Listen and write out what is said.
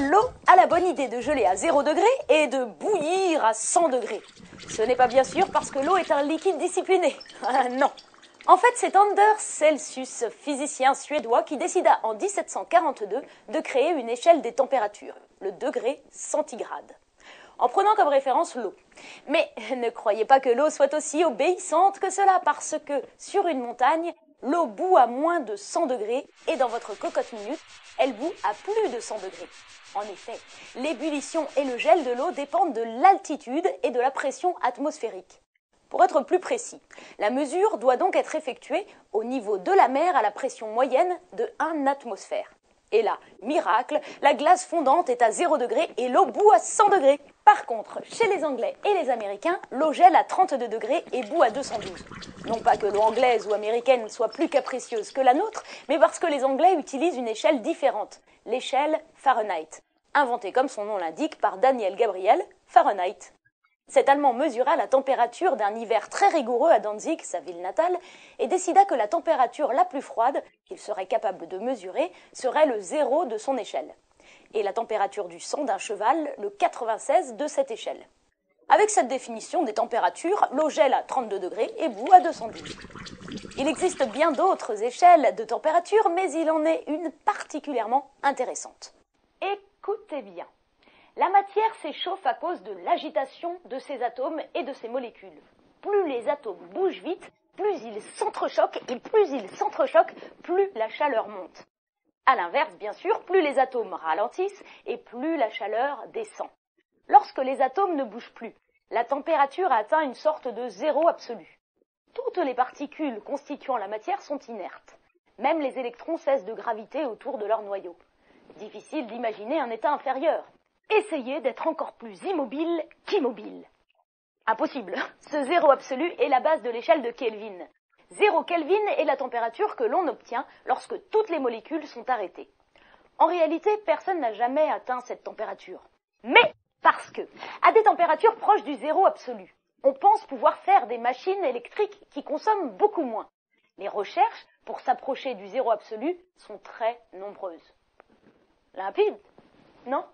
l'eau a la bonne idée de geler à 0 degré et de bouillir à 100 degrés. Ce n'est pas bien sûr parce que l'eau est un liquide discipliné. Non. En fait, c'est Anders Celsius, physicien suédois, qui décida en 1742 de créer une échelle des températures, le degré centigrade, en prenant comme référence l'eau. Mais ne croyez pas que l'eau soit aussi obéissante que cela, parce que sur une montagne, l'eau bout à moins de 100 degrés et dans votre cocotte minute, elle bout à plus de 100 degrés. En effet, l'ébullition et le gel de l'eau dépendent de l'altitude et de la pression atmosphérique. Pour être plus précis, la mesure doit donc être effectuée au niveau de la mer à la pression moyenne de 1 atmosphère. Et là, miracle, la glace fondante est à 0 degré et l'eau bout à 100 degrés. Par contre, chez les Anglais et les Américains, l'eau gèle à 32 degrés et bout à 212. Non pas que l'eau anglaise ou américaine soit plus capricieuse que la nôtre, mais parce que les Anglais utilisent une échelle différente, l'échelle Fahrenheit, inventée comme son nom l'indique par Daniel Gabriel Fahrenheit. Cet Allemand mesura la température d'un hiver très rigoureux à Danzig, sa ville natale, et décida que la température la plus froide qu'il serait capable de mesurer serait le 0 de son échelle, et la température du sang d'un cheval le 96 de cette échelle. Avec cette définition des températures, l'eau gèle à 32 degrés et bout à 212. Il existe bien d'autres échelles de température, mais il en est une particulièrement intéressante. Écoutez bien. La matière s'échauffe à cause de l'agitation de ses atomes et de ses molécules. Plus les atomes bougent vite, plus ils s'entrechoquent, et plus ils s'entrechoquent, plus la chaleur monte. A l'inverse, bien sûr, plus les atomes ralentissent et plus la chaleur descend. Lorsque les atomes ne bougent plus, la température atteint une sorte de zéro absolu. Toutes les particules constituant la matière sont inertes. Même les électrons cessent de graviter autour de leur noyau. Difficile d'imaginer un état inférieur. Essayez d'être encore plus immobile qu'immobile. Impossible. Ce zéro absolu est la base de l'échelle de Kelvin. 0 Kelvin est la température que l'on obtient lorsque toutes les molécules sont arrêtées. En réalité, personne n'a jamais atteint cette température. Mais parce que, à des températures proches du zéro absolu, on pense pouvoir faire des machines électriques qui consomment beaucoup moins. Les recherches pour s'approcher du zéro absolu sont très nombreuses. Limpide, non ?